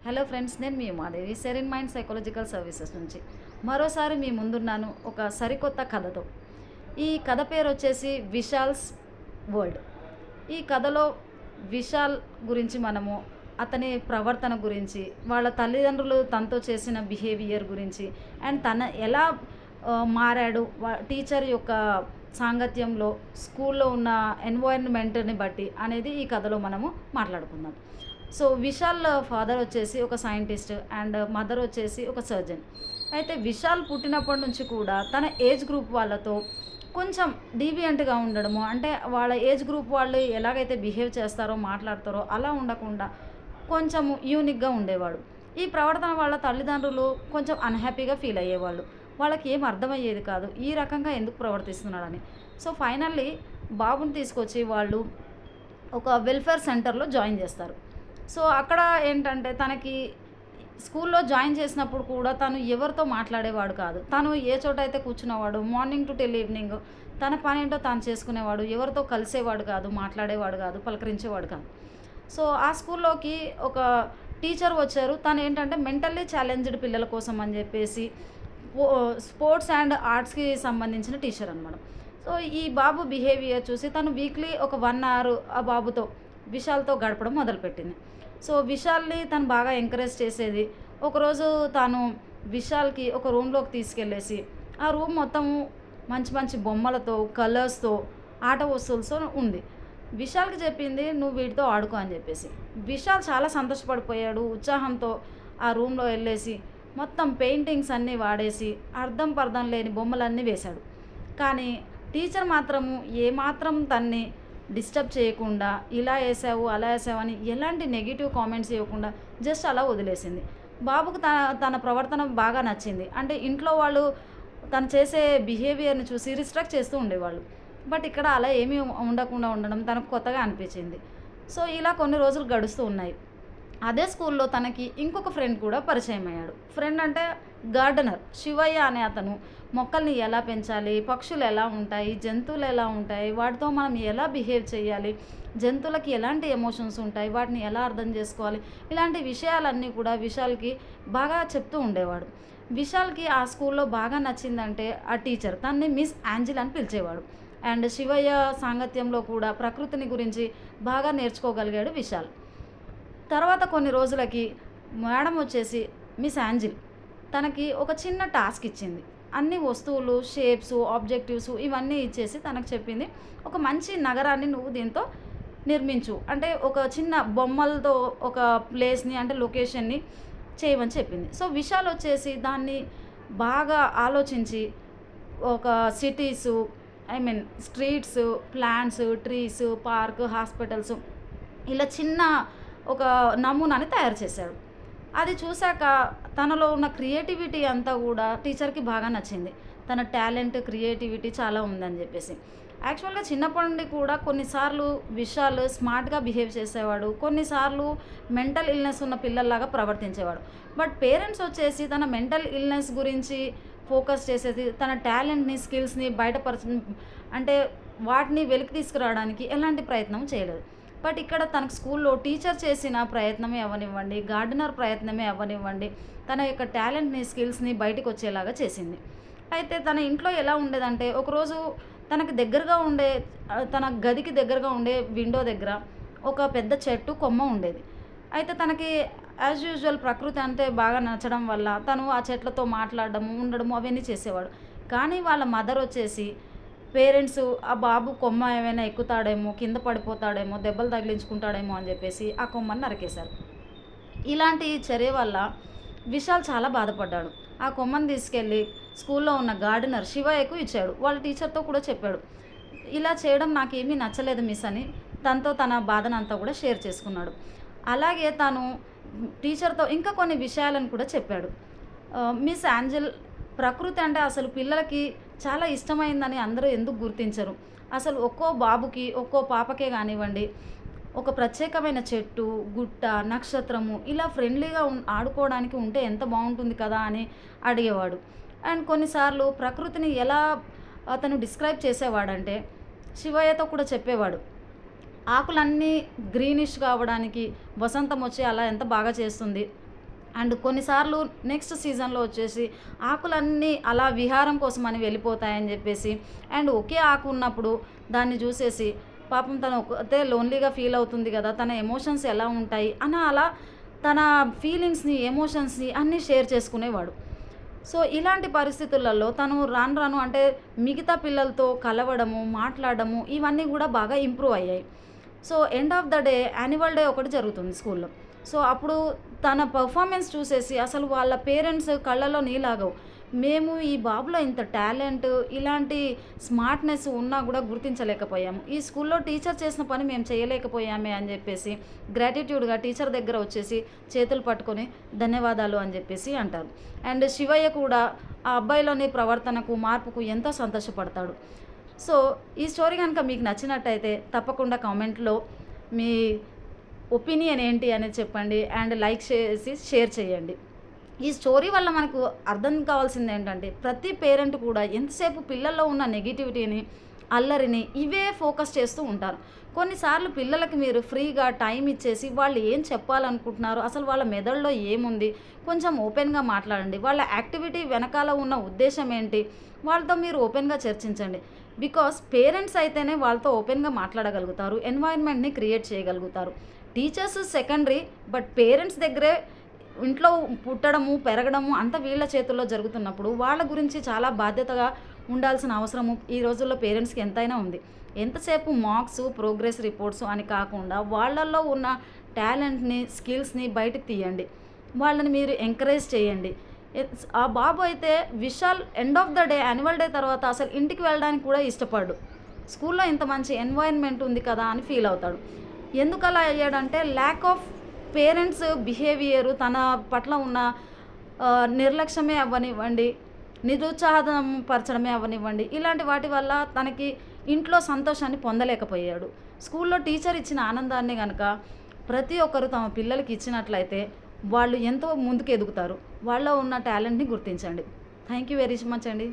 Hello friends, నేను మీ Umadevi Serene Mind psychological services నుంచి మరోసారి మీ ముందున్నాను ఒక సరికొత్త కథతో. ఈ కథ పేరు వచ్చేసి విశాల్స్ వరల్డ్. ఈ కథలో విశాల్ గురించి మనము అతని ప్రవర్తన గురించి, వాళ్ళ తల్లిదండ్రులు తనతో చేసిన బిహేవియర్ గురించి, అండ్ తన ఎలా మారాడు టీచర్ యొక్క సాంగత్యంలో, స్కూల్లో ఉన్న ఎన్వైరన్మెంట్ని బట్టి అనేది ఈ కథలో మనము మాట్లాడుకుందాం. సో విశాల్ ఫాదర్ వచ్చేసి ఒక సైంటిస్ట్ అండ్ మదర్ వచ్చేసి ఒక సర్జన్. అయితే విశాల్ పుట్టినప్పటి నుంచి కూడా తన ఏజ్ గ్రూప్ వాళ్ళతో కొంచెం డీవియంట్గా ఉండడము, అంటే వాళ్ళ ఏజ్ గ్రూప్ వాళ్ళు ఎలాగైతే బిహేవ్ చేస్తారో, మాట్లాడతారో అలా ఉండకుండా కొంచెం యూనిక్గా ఉండేవాడు. ఈ ప్రవర్తన వాళ్ళ తల్లిదండ్రులు కొంచెం అన్హ్యాపీగా ఫీల్ అయ్యేవాళ్ళు. వాళ్ళకి ఏం అర్థమయ్యేది కాదు, ఈ రకంగా ఎందుకు ప్రవర్తిస్తున్నాడని. సో ఫైనల్లీ బాబుని తీసుకొచ్చి వాళ్ళు ఒక వెల్ఫేర్ సెంటర్లో జాయిన్ చేస్తారు. సో అక్కడ ఏంటంటే తనకి స్కూల్లో జాయిన్ చేసినప్పుడు కూడా తను ఎవరితో మాట్లాడేవాడు కాదు. తను ఏ చోట అయితే కూర్చునేవాడు, మార్నింగ్ టు టెల్ ఈవినింగ్ తన పని ఏంటో తాను చేసుకునేవాడు. ఎవరితో కలిసేవాడు కాదు, మాట్లాడేవాడు కాదు, పలకరించేవాడు కాదు. సో ఆ స్కూల్లోకి ఒక టీచర్ వచ్చారు. తను ఏంటంటే మెంటల్లీ ఛాలెంజ్డ్ పిల్లల కోసం అని చెప్పేసి స్పోర్ట్స్ అండ్ ఆర్ట్స్కి సంబంధించిన టీచర్ అనమాట. సో ఈ బాబు బిహేవియర్ చూసి తను వీక్లీ ఒక 1 అవర్ ఆ బాబుతో, విశాల్తో గడపడం మొదలుపెట్టింది. సో విశాల్ని తను బాగా ఎంకరేజ్ చేసేది. ఒకరోజు తాను విశాల్కి ఒక రూమ్లోకి తీసుకెళ్ళేసి ఆ రూమ్ మొత్తం మంచి మంచి బొమ్మలతో, కలర్స్తో, ఆట వస్తువులతో ఉంది. విశాల్కి చెప్పింది, నువ్వు వీటితో ఆడుకో అని చెప్పేసి. విశాల్ చాలా సంతోషపడిపోయాడు. ఉత్సాహంతో ఆ రూమ్లో వెళ్ళేసి మొత్తం పెయింటింగ్స్ అన్నీ వాడేసి అర్థం పర్థం లేని బొమ్మలన్నీ వేశాడు. కానీ టీచర్ మాత్రము ఏమాత్రం తన్ని డిస్టర్బ్ చేయకుండా, ఇలా వేసావు అలా వేసావు అని ఎలాంటి నెగిటివ్ కామెంట్స్ ఇవ్వకుండా జస్ట్ అలా వదిలేసింది. బాబుకు తన ప్రవర్తన బాగా నచ్చింది. అంటే ఇంట్లో వాళ్ళు తను చేసే బిహేవియర్ని చూసి రిస్ట్రిక్ట్ చేస్తూ ఉండేవాళ్ళు. బట్ ఇక్కడ అలా ఏమీ ఉండకుండా ఉండడం తనకు కొత్తగా అనిపించింది. సో ఇలా కొన్ని రోజులు గడుస్తూ ఉన్నాయి. అదే స్కూల్లో తనకి ఇంకొక ఫ్రెండ్ కూడా పరిచయం అయ్యాడు. ఫ్రెండ్ అంటే గార్డెనర్ శివయ్య అనే అతను. మొక్కల్ని ఎలా పెంచాలి, పక్షులు ఎలా ఉంటాయి, జంతువులు ఎలా ఉంటాయి, వాటితో మనం ఎలా బిహేవ్ చేయాలి, జంతువులకి ఎలాంటి ఎమోషన్స్ ఉంటాయి, వాటిని ఎలా అర్థం చేసుకోవాలి, ఇలాంటి విషయాలన్నీ కూడా విశాల్కి బాగా చెప్తూ ఉండేవాడు. విశాల్కి ఆ స్కూల్లో బాగా నచ్చిందంటే ఆ టీచర్ తనని మిస్ యాంజిల్ అని పిలిచేవాడు. అండ్ శివయ్య సాంగత్యంలో కూడా ప్రకృతిని గురించి బాగా నేర్చుకోగలిగాడు విశాల్. తర్వాత కొన్ని రోజులకి మేడం వచ్చేసి మిస్ యాంజిల్ తనకి ఒక చిన్న టాస్క్ ఇచ్చింది. అన్ని వస్తువులు, షేప్స్, ఆబ్జెక్టివ్స్ ఇవన్నీ ఇచ్చేసి తనకు చెప్పింది, ఒక మంచి నగరాన్ని నువ్వు దీంతో నిర్మించు, అంటే ఒక చిన్న బొమ్మలతో ఒక ప్లేస్ని, అంటే లొకేషన్ని చేయమని చెప్పింది. సో విశాల్ వచ్చేసి దాన్ని బాగా ఆలోచించి ఒక cities, streets, plants, trees, park, hospitals ఇలా చిన్న ఒక నమూనాని తయారు చేశాడు. అది చూశాక తనలో ఉన్న క్రియేటివిటీ అంతా కూడా టీచర్కి బాగా నచ్చింది. తన టాలెంట్, క్రియేటివిటీ చాలా ఉందని చెప్పేసి. యాక్చువల్గా చిన్నప్పటి నుండి కూడా కొన్నిసార్లు విశాల్ స్మార్ట్గా బిహేవ్ చేసేవాడు, కొన్నిసార్లు మెంటల్ ఇల్నెస్ ఉన్న పిల్లల్లాగా ప్రవర్తించేవాడు. బట్ పేరెంట్స్ వచ్చేసి తన మెంటల్ ఇల్నెస్ గురించి ఫోకస్ చేసేది, తన టాలెంట్ని, స్కిల్స్ని అంటే వాటిని వెలికి తీసుకురావడానికి ఎలాంటి ప్రయత్నం చేయలేదు. బట్ ఇక్కడ తనకు స్కూల్లో టీచర్ చేసిన ప్రయత్నమే అవ్వనివ్వండి, గార్డెనర్ ప్రయత్నమే అవ్వనివ్వండి, తన యొక్క టాలెంట్ని, స్కిల్స్ని బయటకు వచ్చేలాగా చేసింది. అయితే తన ఇంట్లో ఎలా ఉండేదంటే, ఒకరోజు తనకి దగ్గరగా ఉండే, తన గదికి దగ్గరగా ఉండే విండో దగ్గర ఒక పెద్ద చెట్టు కొమ్మ ఉండేది. అయితే తనకి యాజ్ యూజువల్ ప్రకృతి అంటే బాగా నచ్చడం వల్ల తను ఆ చెట్లతో మాట్లాడడము, ఉండడము అవన్నీ చేసేవాడు. కానీ వాళ్ళ మదర్ వచ్చేసి పేరెంట్స్ ఆ బాబు కొమ్మ ఏమైనా ఎక్కుతాడేమో, కింద పడిపోతాడేమో, దెబ్బలు తగిలించుకుంటాడేమో అని చెప్పేసి ఆ కొమ్మని నరికేశారు. ఇలాంటి చర్య వల్ల విశాల్ చాలా బాధపడ్డాడు. ఆ కొమ్మని తీసుకెళ్ళి స్కూల్లో ఉన్న గార్డెనర్ శివయ్యకు ఇచ్చాడు. వాళ్ళ టీచర్తో కూడా చెప్పాడు, ఇలా చేయడం నాకేమీ నచ్చలేదు మిస్ అని తనతో తన బాధనంతా కూడా షేర్ చేసుకున్నాడు. అలాగే తను టీచర్తో ఇంకా కొన్ని విషయాలను కూడా చెప్పాడు. మిస్ యాంజెల్, ప్రకృతి అంటే అసలు పిల్లలకి చాలా ఇష్టమైందని అందరూ ఎందుకు గుర్తించరు? అసలు ఒక్కో బాబుకి, ఒక్కో పాపకే కానివ్వండి, ఒక ప్రత్యేకమైన చెట్టు, గుట్ట, నక్షత్రము ఇలా ఫ్రెండ్లీగా ఆడుకోవడానికి ఉంటే ఎంత బాగుంటుంది కదా అని అడిగేవాడు. అండ్ కొన్నిసార్లు ప్రకృతిని ఎలా అతను డిస్క్రైబ్ చేసేవాడంటే, శివయ్యతో కూడా చెప్పేవాడు, ఆకులన్నీ గ్రీనిష్గా అవ్వడానికి వసంతం వచ్చి అలా ఎంత బాగా చేస్తుంది, అండ్ కొన్నిసార్లు నెక్స్ట్ సీజన్లో వచ్చేసి ఆకులన్నీ అలా విహారం కోసం అని వెళ్ళిపోతాయని చెప్పేసి, అండ్ ఒకే ఆకు ఉన్నప్పుడు దాన్ని చూసేసి పాపం తను ఒకతే లోన్లీగా ఫీల్ అవుతుంది కదా, తన ఎమోషన్స్ ఎలా ఉంటాయి అని అలా తన ఫీలింగ్స్ని ఎమోషన్స్ని అన్నీ షేర్ చేసుకునేవాడు. సో ఇలాంటి పరిస్థితులలో తను రాను రాను అంటే మిగతా పిల్లలతో కలవడము, మాట్లాడడము ఇవన్నీ కూడా బాగా ఇంప్రూవ్ అయ్యాయి. So end of the day annual day ఒకటి జరుగుతుంది స్కూల్లో. సో అప్పుడు తన పర్ఫార్మెన్స్ చూసేసి అసలు వాళ్ళ పేరెంట్స్ కళ్ళలో నీళ్ళాగవు. మేము ఈ బాబులో ఇంత టాలెంట్, ఇలాంటి స్మార్ట్నెస్ ఉన్నా కూడా గుర్తించలేకపోయాము. ఈ స్కూల్లో టీచర్ చేసిన పని మేము చేయలేకపోయామే అని చెప్పేసి గ్రాటిట్యూడ్గా టీచర్ దగ్గర వచ్చేసి చేతులు పట్టుకొని ధన్యవాదాలు అని చెప్పేసి అంటారు. అండ్ శివయ్య కూడా ఆ అబ్బాయిలోని ప్రవర్తనకు, మార్పుకు ఎంతో సంతోషపడతాడు. సో ఈ స్టోరీ కనుక మీకు నచ్చినట్టయితే తప్పకుండా కామెంట్లో మీ ఒపీనియన్ ఏంటి అనేది చెప్పండి. అండ్ లైక్ చేసి షేర్ చేయండి. ఈ స్టోరీ వల్ల మనకు అర్థం కావాల్సింది ఏంటంటే ప్రతి పేరెంట్ కూడా ఎంతసేపు పిల్లల్లో ఉన్న నెగిటివిటీని, అల్లరిని ఇవే ఫోకస్ చేస్తూ ఉంటారు. కొన్నిసార్లు పిల్లలకి మీరు ఫ్రీగా టైం ఇచ్చేసి వాళ్ళు ఏం చెప్పాలనుకుంటున్నారు, అసలు వాళ్ళ మెదడులో ఏముంది కొంచెం ఓపెన్గా మాట్లాడండి. వాళ్ళ యాక్టివిటీ వెనకాల ఉన్న ఉద్దేశం ఏంటి వాళ్ళతో మీరు ఓపెన్గా చర్చించండి. బికాస్ పేరెంట్స్ అయితేనే వాళ్ళతో ఓపెన్గా మాట్లాడగలుగుతారు, ఎన్వైర్న్మెంట్ని క్రియేట్ చేయగలుగుతారు. టీచర్స్ సెకండరీ, బట్ పేరెంట్స్ దగ్గరే ఇంట్లో పుట్టడము, పెరగడము అంతా వీళ్ళ చేతుల్లో జరుగుతున్నప్పుడు వాళ్ళ గురించి చాలా బాధ్యతగా ఉండాల్సిన అవసరము ఈ రోజుల్లో పేరెంట్స్కి ఎంతైనా ఉంది. ఎంతసేపు మార్క్స్, ప్రోగ్రెస్ రిపోర్ట్స్ అని కాకుండా వాళ్ళల్లో ఉన్న టాలెంట్ని, స్కిల్స్ని బయటకు తీయండి. వాళ్ళని మీరు ఎంకరేజ్ చేయండి. ఆ బాబు అయితే Vishal end of the day annual day తర్వాత అసలు ఇంటికి వెళ్ళడానికి కూడా ఇష్టపడు. స్కూల్లో ఇంత మంచి ఎన్వైర్న్మెంట్ ఉంది కదా అని ఫీల్ అవుతాడు. ఎందుకు అలా అయ్యాడంటే ల్యాక్ ఆఫ్ పేరెంట్స్ బిహేవియరు, తన పట్ల ఉన్న నిర్లక్ష్యమే అవ్వనివ్వండి, నిరుత్సాహం పరచడమే అవ్వనివ్వండి, ఇలాంటి వాటి వల్ల తనకి ఇంట్లో సంతోషాన్ని పొందలేకపోయాడు. స్కూల్లో టీచర్ ఇచ్చిన ఆనందాన్ని కనుక ప్రతి ఒక్కరు తమ పిల్లలకి ఇచ్చినట్లయితే వాళ్ళు ఎంతో ముందుకు ఎదుగుతారు. వాళ్ళలో ఉన్న టాలెంట్ని గుర్తించండి. థ్యాంక్ యూ వెరీ మచ్ అండి.